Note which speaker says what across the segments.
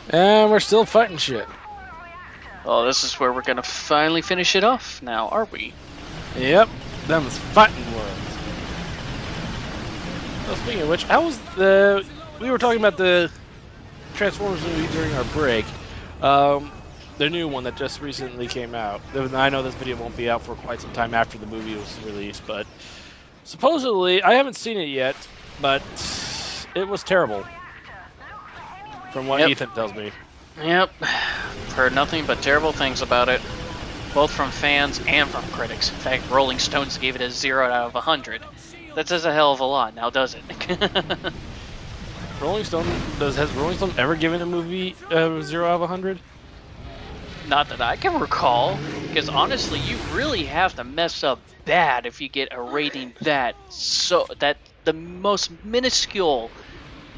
Speaker 1: And we're still fighting shit.
Speaker 2: Well, this is where we're gonna finally finish it off now, are we?
Speaker 1: Yep, them's fighting words. Well, speaking of which, how was the... We were talking about the Transformers movie during our break. The new one that just recently came out. I know this video won't be out for quite some time after the movie was released, but supposedly, I haven't seen it yet, but it was terrible. From what Ethan tells me.
Speaker 2: Yep. Heard nothing but terrible things about it, both from fans and from critics. In fact, Rolling Stones gave it a 0 out of 100. That says a hell of a lot, now does it?
Speaker 1: Rolling Stone has Rolling Stone ever given a movie 0 out of 100?
Speaker 2: Not that I can recall, because honestly, you really have to mess up bad if you get a rating that the most minuscule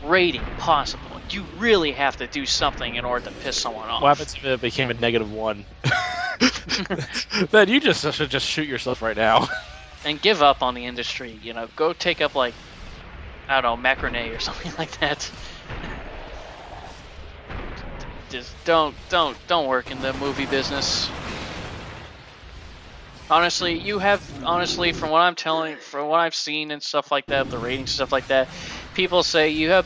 Speaker 2: rating possible. You really have to do something in order to piss someone off.
Speaker 1: What happens if it became a -1? Then you should just shoot yourself right now.
Speaker 2: And give up on the industry, you know, go take up like, I don't know, macrame or something like that. Just don't work in the movie business. Honestly, from what I've seen and stuff like that, the ratings and stuff like that, people say you have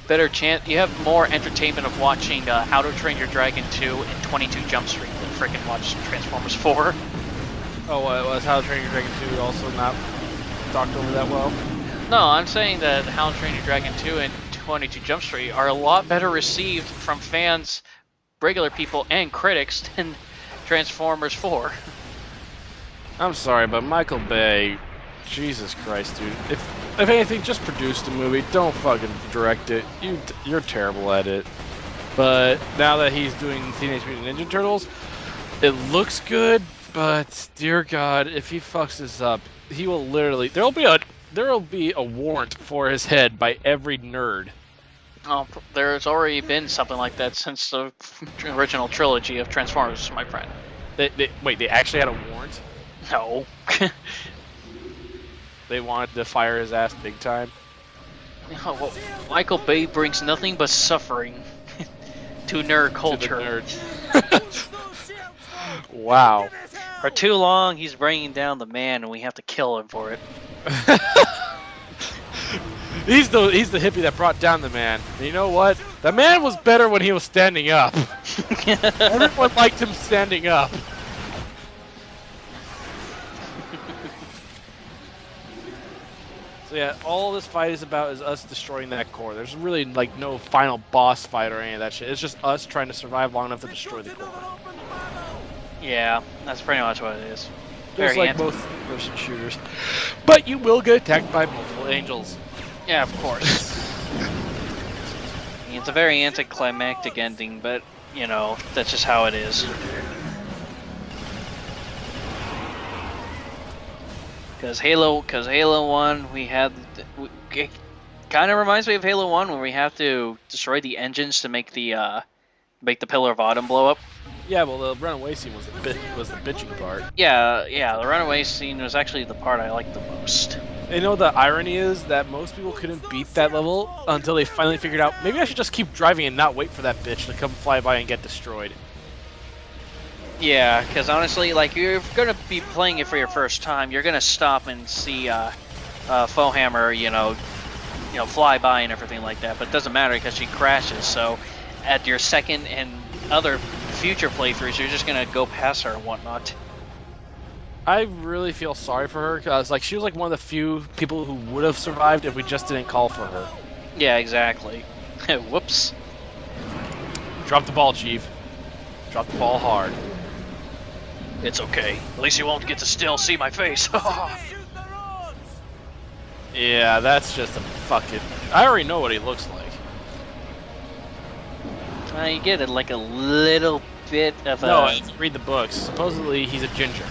Speaker 2: more entertainment of watching How to Train Your Dragon 2 and 22 Jump Street than freaking watch Transformers 4.
Speaker 1: Oh, was How to Train Your Dragon 2 also not talked over that well?
Speaker 2: No, I'm saying that How to Train Your Dragon 2 and 22 Jump Street are a lot better received from fans, regular people, and critics than Transformers 4.
Speaker 1: I'm sorry, but Michael Bay, Jesus Christ, dude. If anything, just produce the movie. Don't fucking direct it. You're terrible at it. But now that he's doing Teenage Mutant Ninja Turtles, it looks good. But dear God, if he fucks this up, he will literally there'll be a warrant for his head by every nerd.
Speaker 2: Oh, there's already been something like that since the original trilogy of Transformers, my friend.
Speaker 1: Wait, they actually had a warrant?
Speaker 2: No.
Speaker 1: They wanted to fire his ass big time?
Speaker 2: Oh, well, Michael Bay brings nothing but suffering to nerd culture.
Speaker 1: To the nerds. Wow.
Speaker 2: For too long, he's bringing down the man, and we have to kill him for it.
Speaker 1: He's the hippie that brought down the man. And you know what? The man was better when he was standing up. Everyone liked him standing up. So yeah, all this fight is about is us destroying that core. There's really like no final boss fight or any of that shit. It's just us trying to survive long enough to destroy the core.
Speaker 2: Yeah, that's pretty much what it is.
Speaker 1: Just like most first-person shooters. But you will get attacked by multiple angels.
Speaker 2: Yeah, of course. It's a very anticlimactic ending, but, you know, that's just how it is. Because Halo 1, it kind of reminds me of Halo 1 where we have to destroy the engines to make the Pillar of Autumn blow up.
Speaker 1: Yeah, well, the runaway scene was the bitching part.
Speaker 2: Yeah, the runaway scene was actually the part I liked the most.
Speaker 1: You know, the irony is that most people couldn't beat that level until they finally figured out, maybe I should just keep driving and not wait for that bitch to come fly by and get destroyed.
Speaker 2: Yeah, because honestly, like, you're going to be playing it for your first time, you're going to stop and see Foehammer, you know, fly by and everything like that, but it doesn't matter because she crashes, so at your second and other future playthroughs, you're just going to go past her and whatnot.
Speaker 1: I really feel sorry for her, because like, she was like one of the few people who would have survived if we just didn't call for her.
Speaker 2: Yeah, exactly. Whoops.
Speaker 1: Drop the ball, Chief. Drop the ball hard.
Speaker 2: It's okay. At least you won't get to still see my face.
Speaker 1: Yeah, that's just a fucking... I already know what he looks like.
Speaker 2: You get it like a little bit of a...
Speaker 1: No, read the books. Supposedly he's a ginger.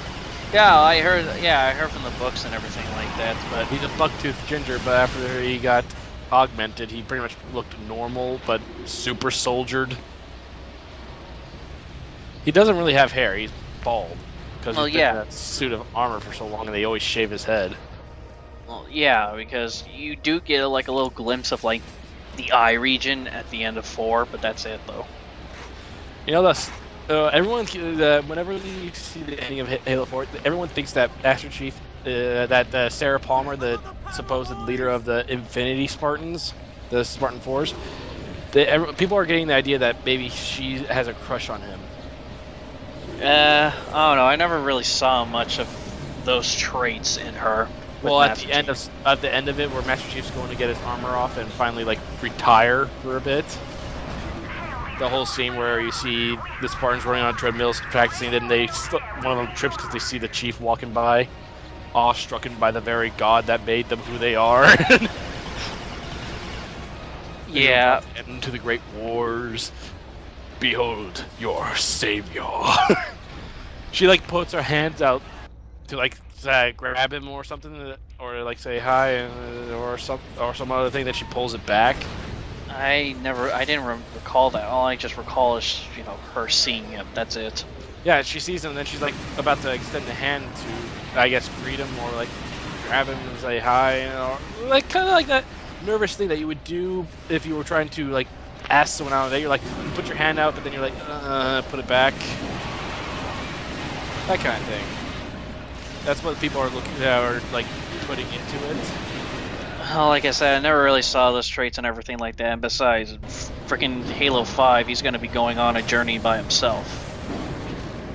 Speaker 2: Yeah, I heard from the books and everything like that, but...
Speaker 1: He's a buck-toothed ginger, but after he got augmented, he pretty much looked normal, but super soldiered. He doesn't really have hair, he's bald. Because he's been in that suit of armor for so long, and they always shave his head.
Speaker 2: Well, yeah, because you do get like a little glimpse of like the eye region at the end of 4, but that's it though.
Speaker 1: You know, everyone, whenever you see the ending of Halo 4, everyone thinks that Master Chief, that Sarah Palmer, the supposed leader of the Infinity Spartans, the Spartan 4s, people are getting the idea that maybe she has a crush on him.
Speaker 2: I don't know. I never really saw much of those traits in her.
Speaker 1: Well, at the end of it, where Master Chief's going to get his armor off and finally like retire for a bit. The whole scene where you see the Spartans running on treadmills practicing, then one of them trips because they see the Chief walking by, awestruck by the very god that made them who they are.
Speaker 2: Yeah.
Speaker 1: Into the great wars. Behold your savior. She like puts her hands out to like grab him or something, or like say hi, or some other thing. That she pulls it back.
Speaker 2: I didn't recall that. All I just recall is her seeing him. That's it.
Speaker 1: Yeah, she sees him, and then she's like about to extend the hand to, I guess, greet him or like grab him and say hi, like kind of like that nervous thing that you would do if you were trying to like ask someone out. You're like, you put your hand out, but then you're like, put it back. That kind of thing. That's what people are like putting into it.
Speaker 2: Well, like I said, I never really saw those traits and everything like that. And besides, freaking Halo 5, he's going to be going on a journey by himself.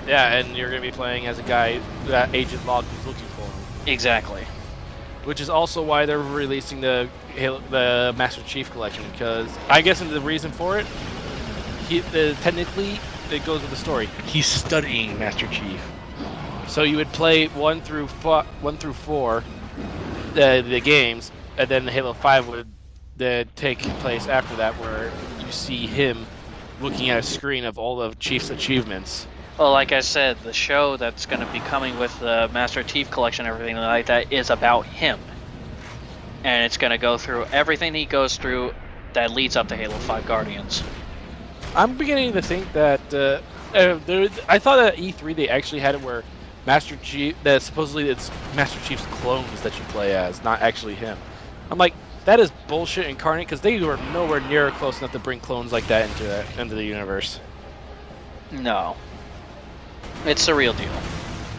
Speaker 1: Yeah, and you're going to be playing as a guy that Agent Locke is looking for.
Speaker 2: Exactly.
Speaker 1: Which is also why they're releasing the Master Chief Collection, because I guess the reason for it, technically, it goes with the story. He's studying Master Chief. So you would play 1 through 4, the games, and then Halo 5 would take place after that, where you see him looking at a screen of all of Chief's achievements.
Speaker 2: Well, like I said, the show that's going to be coming with the Master Chief Collection and everything like that is about him. And it's going to go through everything he goes through that leads up to Halo 5 Guardians.
Speaker 1: I'm beginning to think that I thought at E3 they actually had it where Master Chief, that supposedly it's Master Chief's clones that you play as, not actually him. I'm like, that is bullshit incarnate, because they were nowhere near close enough to bring clones like that into the universe.
Speaker 2: No. It's the real deal.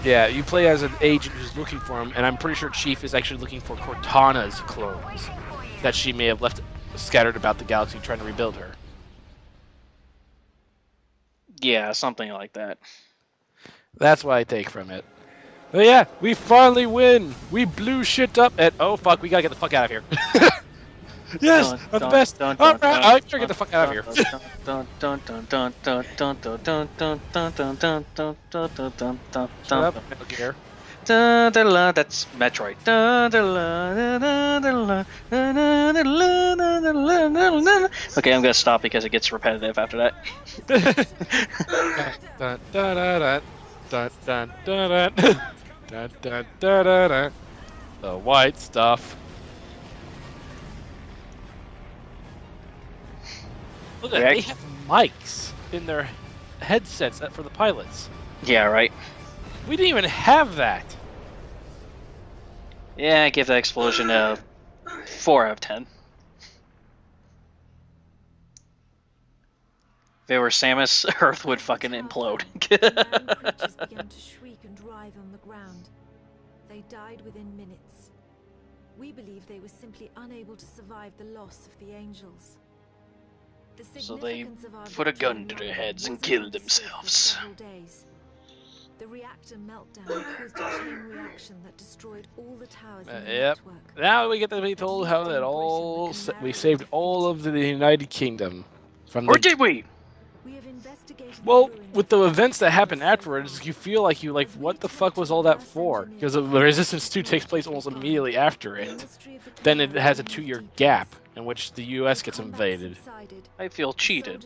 Speaker 1: Yeah, you play as an agent who's looking for him, and I'm pretty sure Chief is actually looking for Cortana's clones that she may have left scattered about the galaxy trying to rebuild her.
Speaker 2: Yeah, something like that. That's
Speaker 1: what I take from it. But yeah, we finally win! We blew shit up at... Oh fuck, we gotta get the fuck out of here. Yes, I'm the best! Alright, I better get the fuck out of here. Shut up, Metal Gear.
Speaker 2: That's Metroid. Okay, I'm gonna stop because it gets repetitive after that. The
Speaker 1: white stuff. Look at they have mics in their headsets for the pilots.
Speaker 2: Yeah, right.
Speaker 1: We didn't even have that.
Speaker 2: Yeah, I give that explosion a 4 out of 10. If they were Samus, Earth would fucking implode.
Speaker 3: Creatures began to shriek and writhe on the ground. They died within minutes. We believe they were simply unable to survive the loss of the angels.
Speaker 2: So they put a gun to their heads and killed themselves.
Speaker 3: The reactor meltdown caused a chain reaction that destroyed all the towers in the
Speaker 1: yep.
Speaker 3: network.
Speaker 1: Now we get to be told how that we saved all of the United Kingdom from
Speaker 2: Or did we?
Speaker 1: Well, with the events that happen afterwards, you feel like what the fuck was all that for? Because the Resistance 2 takes place almost immediately after it. Then it has a 2-year gap in which the US gets invaded.
Speaker 2: I feel cheated.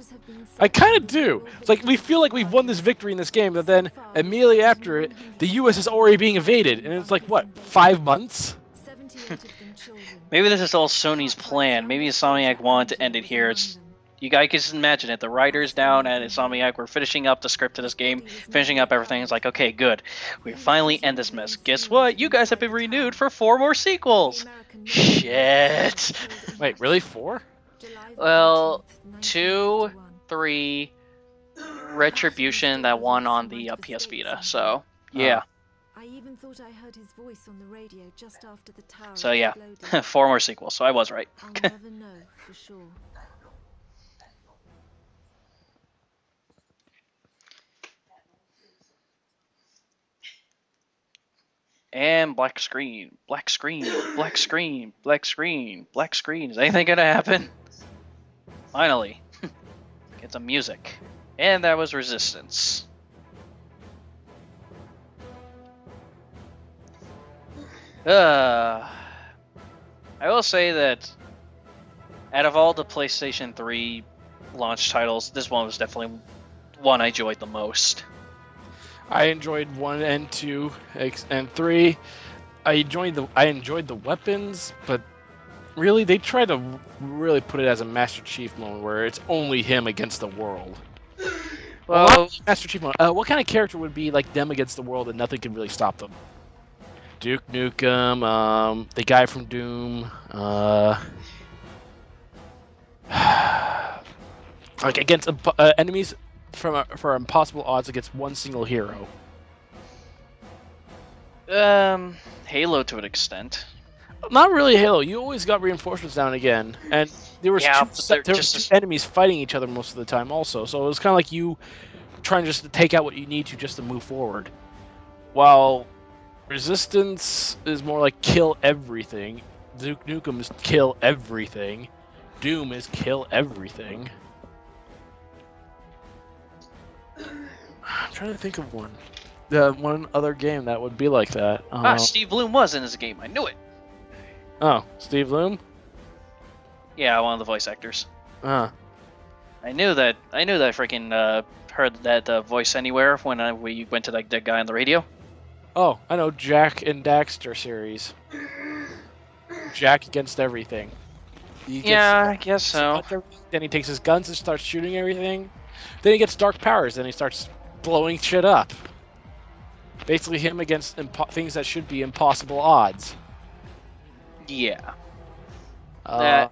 Speaker 1: I kind of do. It's like we feel like we've won this victory in this game, but then immediately after it, the US is already being invaded, and it's like, what, 5 months?
Speaker 2: Maybe this is all Sony's plan. Maybe Insomniac wanted to end it here. You guys can just imagine it. The writers down at Insomniac were finishing up the script of this game, finishing up everything. It's like, okay, good. We finally end this mess. Guess what? You guys have been renewed for 4 more sequels. Shit.
Speaker 1: Wait, really 4?
Speaker 2: Well, 2, 3, Retribution that won on the PS Vita. So yeah.
Speaker 3: I even thought I heard his voice on the radio just after the tower
Speaker 2: So yeah,
Speaker 3: exploded.
Speaker 2: 4 more sequels. So I was right.
Speaker 3: I'll never know for sure.
Speaker 2: And black screen, black screen, black screen, black screen, black screen. Is anything gonna happen? Finally, get some music. And that was Resistance. I will say that out of all the PlayStation 3 launch titles, this one was definitely one I enjoyed the most.
Speaker 1: I enjoyed 1 and 2 and 3. I enjoyed the weapons, but really they try to really put it as a Master Chief mode where it's only him against the world.
Speaker 2: Well,
Speaker 1: Master Chief mode. What kind of character would be like them against the world and nothing can really stop them? Duke Nukem, the guy from Doom, like against enemies for impossible odds against one single hero.
Speaker 2: Halo to an extent.
Speaker 1: Not really Halo. You always got reinforcements now and again, and there was two enemies fighting each other most of the time also. So it was kind of like you trying just to take out what you need to just to move forward. While Resistance is more like kill everything. Duke Nukem is kill everything. Doom is kill everything. I'm trying to think of one. One other game that would be like that.
Speaker 2: Steve Bloom was in this game. I knew it.
Speaker 1: Oh, Steve Bloom?
Speaker 2: Yeah, one of the voice actors.
Speaker 1: I
Speaker 2: knew that. I freaking heard that voice anywhere when we went to like that guy on the radio.
Speaker 1: Oh, I know, Jack and Daxter series. Jack against everything.
Speaker 2: Yeah, I guess so.
Speaker 1: Then he takes his guns and starts shooting everything. Then he gets dark powers, and he starts blowing shit up. Basically, him against things that should be impossible odds.
Speaker 2: Yeah.
Speaker 1: I'm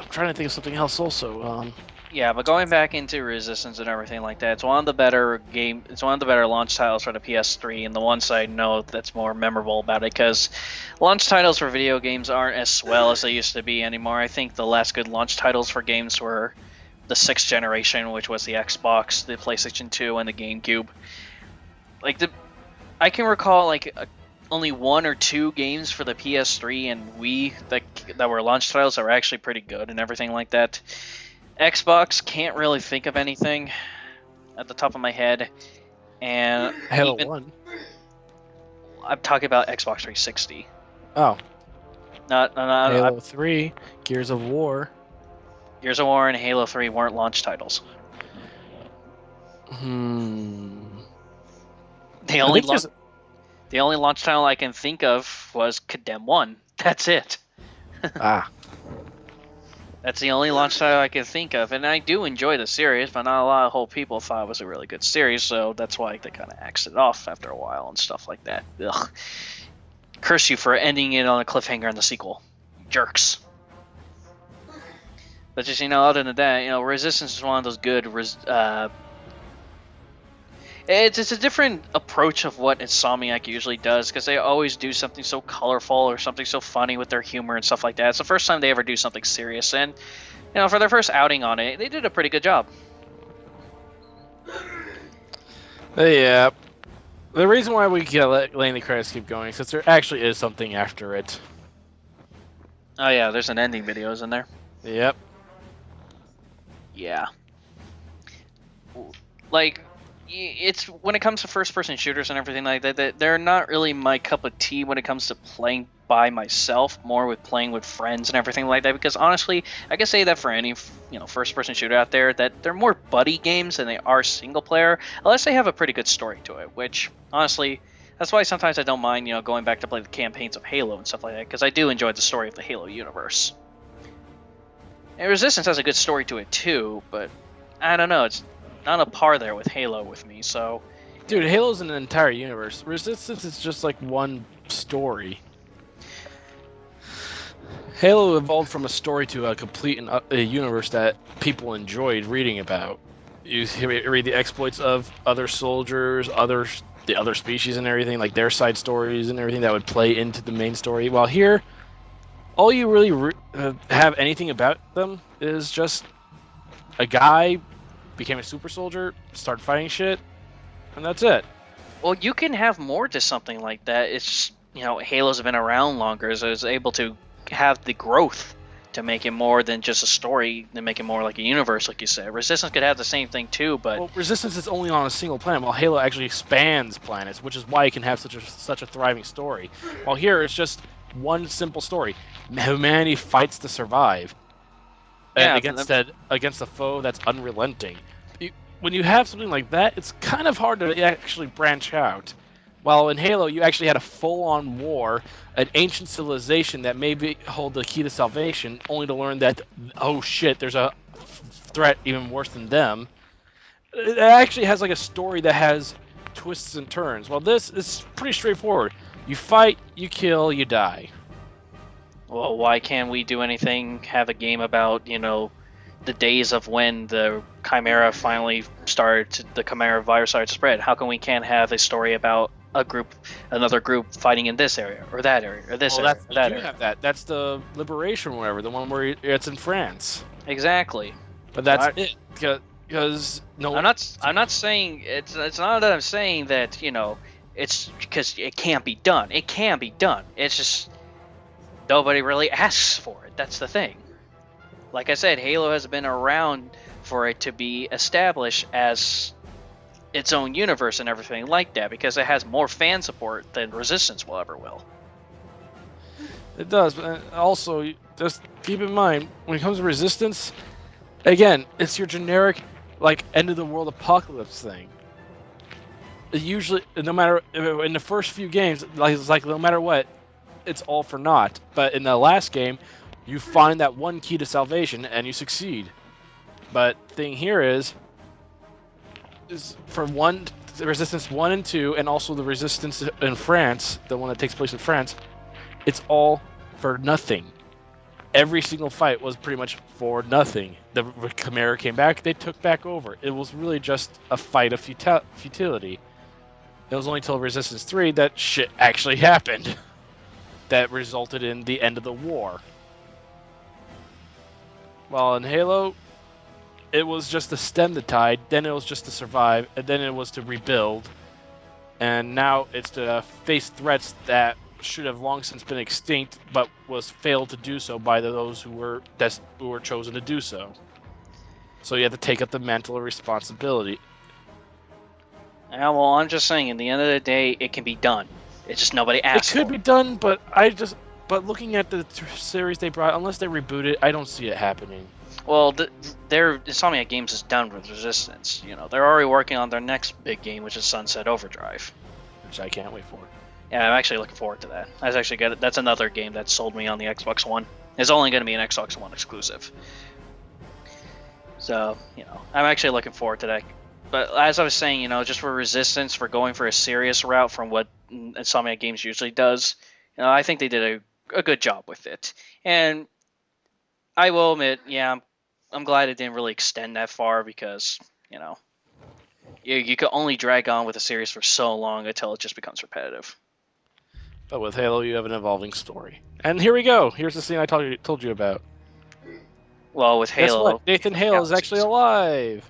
Speaker 1: trying to think of something else also.
Speaker 2: Yeah, but going back into Resistance and everything like that, it's one of the better It's one of the better launch titles for the PS3, and the one side note that's more memorable about it, because launch titles for video games aren't as swell as they used to be anymore. I think the last good launch titles for games were the 6th generation, which was the Xbox, the PlayStation 2, and the GameCube. I can recall only 1 or 2 games for the PS3 and Wii that were launch titles that were actually pretty good and everything like that. Xbox, can't really think of anything at the top of my head. And
Speaker 1: Halo 1.
Speaker 2: I'm talking about Xbox 360.
Speaker 1: Oh.
Speaker 2: Not
Speaker 1: Halo 3, Gears of War.
Speaker 2: Gears of War and Halo 3 weren't launch titles. The only launch title I can think of was Condemn 1. That's it. That's the only launch title I can think of, and I do enjoy the series, but not a lot of whole people thought it was a really good series, so that's why they kind of axed it off after a while and stuff like that. Ugh. Curse you for ending it on a cliffhanger in the sequel. Jerks. But just, other than that, Resistance is one of those good it's a different approach of what Insomniac usually does, because they always do something so colorful or something so funny with their humor and stuff like that. It's the first time they ever do something serious, and for their first outing on it, they did a pretty good job.
Speaker 1: Yeah. The reason why we keep letting the credits keep going is because there actually is something after it.
Speaker 2: Oh yeah, there's an ending video, isn't there?
Speaker 1: Yep.
Speaker 2: Yeah. It's when it comes to first-person shooters and everything like that, they're not really my cup of tea when it comes to playing by myself, more with playing with friends and everything like that, because honestly, I can say that for any first-person shooter out there, that they're more buddy games than they are single-player, unless they have a pretty good story to it, which, honestly, that's why sometimes I don't mind, going back to play the campaigns of Halo and stuff like that, because I do enjoy the story of the Halo universe. And Resistance has a good story to it too, but I don't know, it's not a par there with Halo with me, so...
Speaker 1: Dude, Halo's an entire universe. Resistance is just like one story. Halo evolved from a story to a complete a universe that people enjoyed reading about. read the exploits of other soldiers, the other species and everything, like their side stories and everything that would play into the main story. While here, all you really have anything about them is just a guy became a super soldier, started fighting shit, and that's it.
Speaker 2: Well, you can have more to something like that. It's just, Halo's been around longer, so it's able to have the growth to make it more than just a story, to make it more like a universe, like you said. Resistance could have the same thing too, but
Speaker 1: Well, Resistance is only on a single planet, while Halo actually expands planets, which is why it can have such a thriving story. While here, it's just one simple story: humanity fights to survive, and
Speaker 2: yeah,
Speaker 1: against a foe that's unrelenting. When you have something like that, it's kind of hard to actually branch out. While in Halo, you actually had a full-on war, an ancient civilization that maybe hold the key to salvation, only to learn that, oh shit, there's a threat even worse than them. It actually has like a story that has twists and turns. Well, this is pretty straightforward. You fight, you kill, you die.
Speaker 2: well, why can't we do anything? Have a game about the days of when the Chimera finally started, the Chimera virus started to spread. How come we can't have a story about another group fighting in this area or that area or this area or that
Speaker 1: You
Speaker 2: area?
Speaker 1: have that. That's the Liberation, or whatever, the one where it's in France.
Speaker 2: Exactly.
Speaker 1: But that's it, because no.
Speaker 2: I'm not saying it's not that I'm saying that it's because it can't be done. It can be done. It's just nobody really asks for it. That's the thing. Like I said, Halo has been around for it to be established as its own universe and everything like that, because it has more fan support than Resistance will ever will.
Speaker 1: It does, but also just keep in mind when it comes to Resistance, again, it's your generic like end of the world apocalypse thing. Usually, no matter in the first few games, it's like no matter what, it's all for naught. But in the last game, you find that one key to salvation and you succeed. But thing here is for one, the Resistance 1 and 2, and also the Resistance in France, the one that takes place in France, it's all for nothing. Every single fight was pretty much for nothing. The Chimera came back, they took back over. It was really just a fight of futility. It was only until Resistance 3 that shit actually happened. That resulted in the end of the war. While in Halo, it was just to stem the tide, then it was just to survive, and then it was to rebuild. And now it's to face threats that should have long since been extinct, but was failed to do so by those who were chosen to do so. So you have to take up the mantle of responsibility.
Speaker 2: Yeah, well, I'm just saying, in the end of the day, it can be done. It's just nobody asks.
Speaker 1: It could be done, but but looking at the series they brought, unless they reboot it, I don't see it happening.
Speaker 2: Well, their Insomniac Games is done with Resistance. They're already working on their next big game, which is Sunset Overdrive,
Speaker 1: which I can't wait for.
Speaker 2: Yeah, I'm actually looking forward to that. That's another game that sold me on the Xbox One. It's only going to be an Xbox One exclusive. So, I'm actually looking forward to that. But as I was saying, just for Resistance, for going for a serious route from what Insomniac Games usually does, I think they did a good job with it. And I will admit, yeah, I'm glad it didn't really extend that far, because, you can only drag on with a series for so long until it just becomes repetitive.
Speaker 1: But with Halo, you have an evolving story. And here we go. Here's the scene I told you about.
Speaker 2: Well, with Halo,
Speaker 1: guess what? Nathan Hale is actually alive.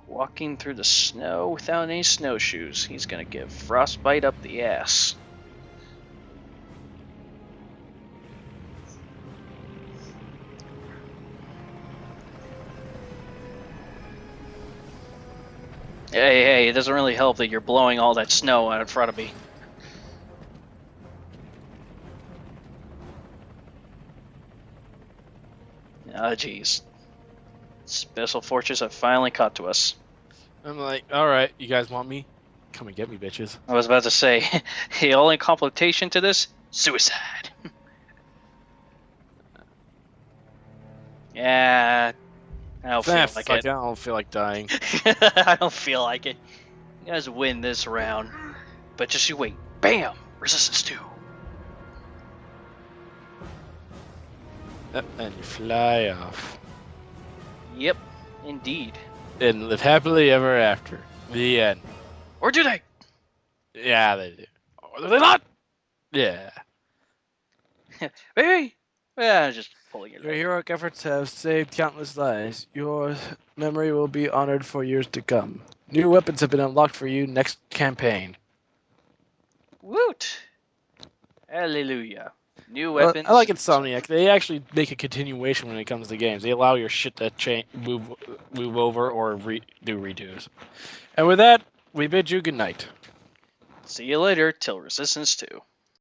Speaker 2: Walking through the snow without any snowshoes. He's gonna give frostbite up the ass. Hey, it doesn't really help that you're blowing all that snow out in front of me. Ah, jeez. Special forces have finally caught to us.
Speaker 1: I'm like, alright, you guys want me? Come and get me, bitches.
Speaker 2: I was about to say, the only complication to this? Suicide. Yeah, I don't feel like it.
Speaker 1: I don't feel like dying.
Speaker 2: I don't feel like it. You guys win this round. But just you wait. Bam! Resistance 2.
Speaker 1: And you fly off.
Speaker 2: Yep, indeed.
Speaker 1: And live happily ever after. The end.
Speaker 2: Or do they?
Speaker 1: Yeah, they do. Or do they not? Yeah.
Speaker 2: Hey! Yeah, just pulling your
Speaker 1: Your
Speaker 2: leg.
Speaker 1: heroic efforts have saved countless lives. Your memory will be honored for years to come. New weapons have been unlocked for you next campaign.
Speaker 2: Woot! Hallelujah. New
Speaker 1: Well, I like
Speaker 2: weapons.
Speaker 1: Insomniac. They actually make a continuation when it comes to games. They allow your shit to move over or do redos. And with that, we bid you good night.
Speaker 2: See you later, till Resistance 2.